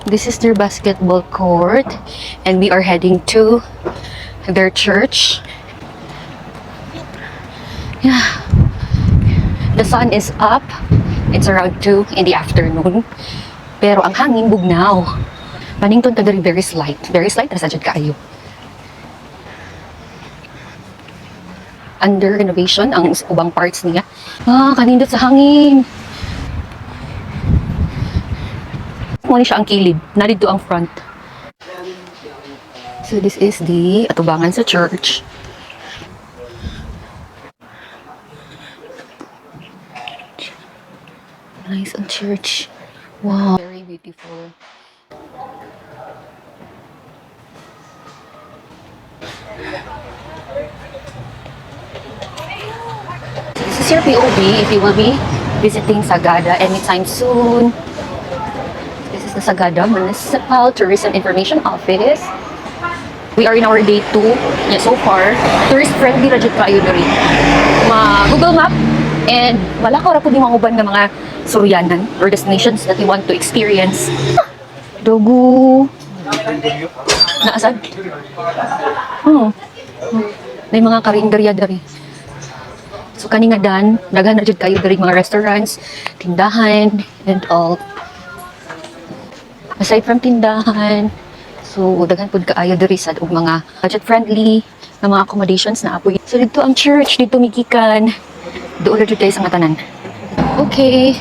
This is their basketball court, and we are heading to their church. Yeah. The sun is up. It's around 2 in the afternoon. Pero ang hangin bugnaw. Panington ta diri very slight. Very slight ra sadjud kaayo. Under renovation ang ubang parts niya. Kanindot sa hangin. Muna siya ang kilid. Narito ang front. So this is the atubangan sa church. Nice ang church. Wow. Very beautiful. This is your POV if you will be visiting Sagada anytime soon. This is the Sagada Municipal Tourism Information Office. We are in our day 2. Yeah, so far, tourist-friendly ra jud kayo diri. Google Map and wala ka ra pud yung uban nga mga suryanan or destinations that you want to experience. Dogo. Naasad? May mga karinderya diri. So kani nga dan, daghan na jud kayo diri mga restaurants, tindahan and all. Aside from tindahan, so daghan pud kaayo diri sad og mga budget friendly nga mga accommodations na apoy. So dito ang church, dito migikan. Doon na jud tayo sa ngatanan. Okay,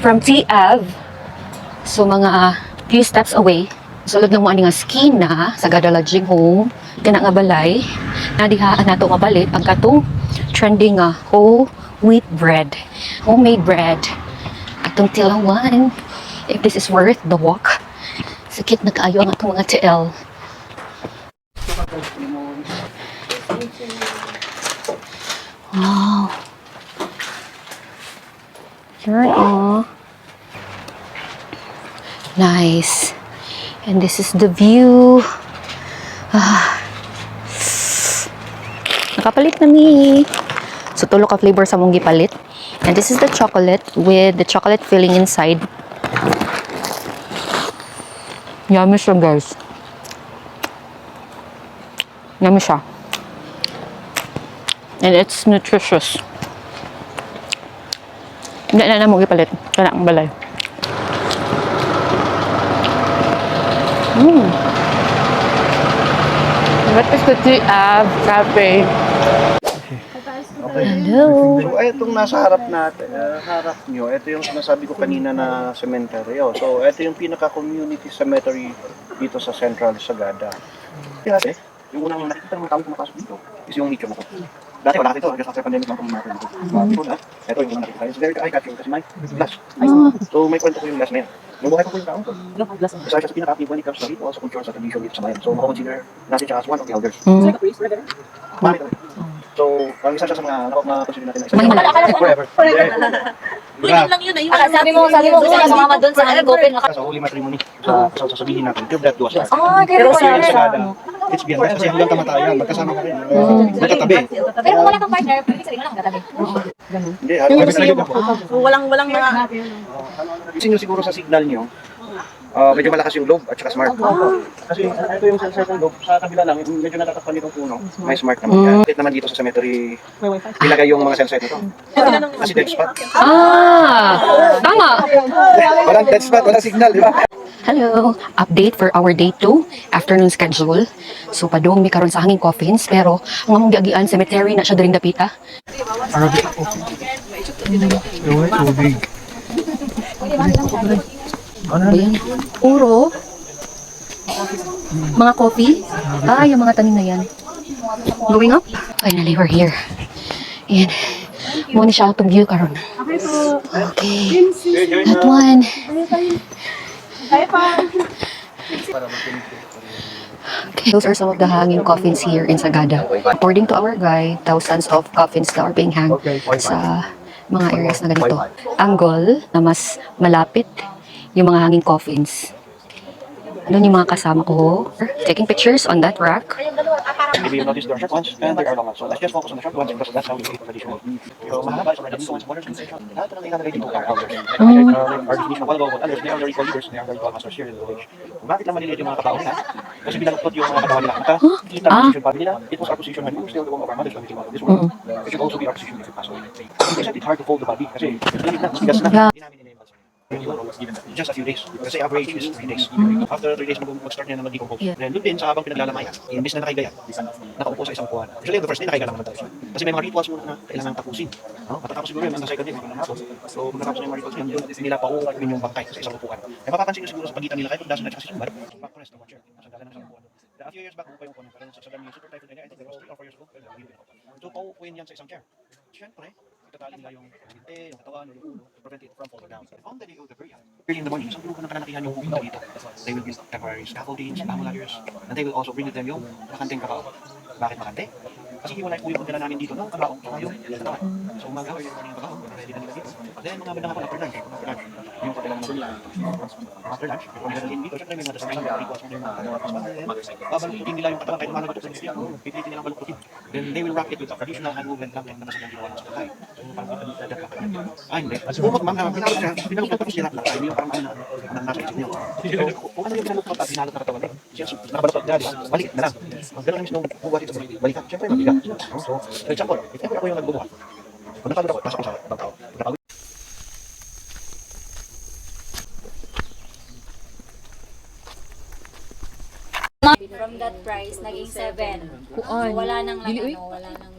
from T Ave, so mga few steps away, sulod lang mo ani nga skina sa Sagada Lodging Home, kana nga balay, na diha nato mabalit ang katong trending nga whole wheat bread, homemade bread. Atong tilawan, if this is worth the walk. Sakit na kaayo ang atong mga TL. Wow. Sure, nice. And this is the view. Nakapalit na ni. So, tulo ka flavor sa mong gipalit. And this is the chocolate with the chocolate filling inside. Yummy siya, guys. Yummy siya. And it's nutritious. Hindi na mo gipalit. Kana ang balay. What is the T Ave Cafe? Okay. Hello. So, itong nasa harap natin, harap nyo, ito yung sinasabi ko kanina na cemetery. So, ito yung pinaka-community cemetery dito sa Central Sagada. Kasi, yung unang nakikita ng mga taong pumapasok dito is yung nicho na ko. Dati wala dito, just after pandemic lang itong mga dito. Ito na, ito yung unang nakikita. It's very eye-catching kasi may glass. So, may kwento ko yung glass na yan. Nabuhay ko po yung taong to. Isa siya sa pinaka-active when it comes to rituals, culture, sa tradition dito sa bayan. So, makakonsider natin siya as one of the elders. So, ang isa siya sa mga consider natin na isa. Forever. Ulam lang yun. Sabi mo gusto ka sumama doon sa open. Sa holy matrimony, sa sasabihin natin, give that to us. Pero It's beyond that kasi hanggang kamatayan, magkasama ka rin. Magkatabi. Pero kung wala kang partner, pwede sabihin mo lang katabi. Hindi, halos na yun ako. Walang mga... Isin nyo siguro sa signal nyo, medyo malakas yung lobe at saka smart. Kasi ito yung sensor ng lobe, sa kabila lang, medyo natatakpan nitong puno, may smart naman yan. Kahit naman dito sa cemetery, ilagay yung mga sensor nito. Kasi dead spot. Tama. Walang dead spot, walang signal, di ba? Hello! Update for our day 2 afternoon schedule. So, padung may karon sa hanging coffins, pero ang among giagian cemetery na siya daring dapita. Ano yan? Puro? Mga coffee? Yung mga tanim na yan. Going up? Finally, we're here. And, muna siya itong view karon. Okay. That one. Okay, those are some of the hanging coffins here in Sagada. According to our guide, thousands of coffins na are being hanged sa mga areas na ganito. Angle na mas malapit yung mga hanging coffins. Ano yung mga kasama ko? Taking pictures on that rack. Maybe you notice there are short ones and there are long ones. So let's just focus on the short ones because that's how we do it traditionally. So mahaba is already so much more sensation. Lahat ng ilalagay dito are elders. Our definition of while ago about elders, they are the ritual leaders, they are the ritual masters here in the village. Bakit lang maliliit yung mga katao nila? Kasi binaluktot yung mga katawan nila. Nakikita ang position pa nila. It was our position when we were still the one of our mothers when we came out of this world. It should also be our position if we pass away. They said it's hard to fold the body kasi limit na, bigas na. Hindi namin in-enable sa just a few days. Kasi average is 3 days. After 3 days, mag-start niya na mag-decompose. Then, doon din sa habang pinaglalamayan, imbis na nakaigayan, nakaupo sa isang kuwan. Usually, the first day, nakaiga lang naman tayo. Kasi may mga rituals muna na kailangan tapusin. No? Matatapos siguro yun, ang second day, mga hapon. So, kung natapos na yung mga rituals yun, doon nila pauukin yung bangkay sa isang upuan. May mapapansin nyo siguro sa pagitan nila kayo, kung dasan na kasi sumbar, back to rest, one chair. Sa dalan ng isang upuan. A few years back, upo yung kuwan. Pero sa dami yung super typhoon area, I think there was 3 or 4 years ago. So, pauukuin yan sa isang chair. Siyempre, itatali nila yung binte, yung katawan, yung ulo, to prevent it from falling down. On the day of the burial, early in the morning, isang grupo ng kalalakihan yung pupunta dito. They will build temporary scaffoldings, bamboo ladders, and they will also bring with them yung makanting kakao. Bakit makante? Kasi hiwalay po yung pagdala namin dito ng kakao, saka yung katawan. So umaga, early in the morning yung kakao, ready na nila dito. Then mga bandang hapon after lunch, yung katilang after lunch, kung nila dalhin dito, syempre may mga dasal lang, rituals mo yung mga babalututin nila yung katawan kahit malagot sa niya, pipilitin nilang balututin. Then they will wrap it with a traditional hand woven blanket na kasi ginawa ng sa kakay. So parang hindi. Bumot ma'am, pinalukot tapos nilap na tayo, yung parang ano na nasa isip niyo. So kung ano yung pinalukot at pinalot na katawan niya, siya nakabalukot na, di ba? Balik na lang. Ganun ang mismo bubuhat ito, balikan. Siyempre mabigat. So, for example, if ever ako yung nagbubuhat, kung napagod ako, pasok ko sa bangkaw. From that price, naging 7. So, wala nang wala nang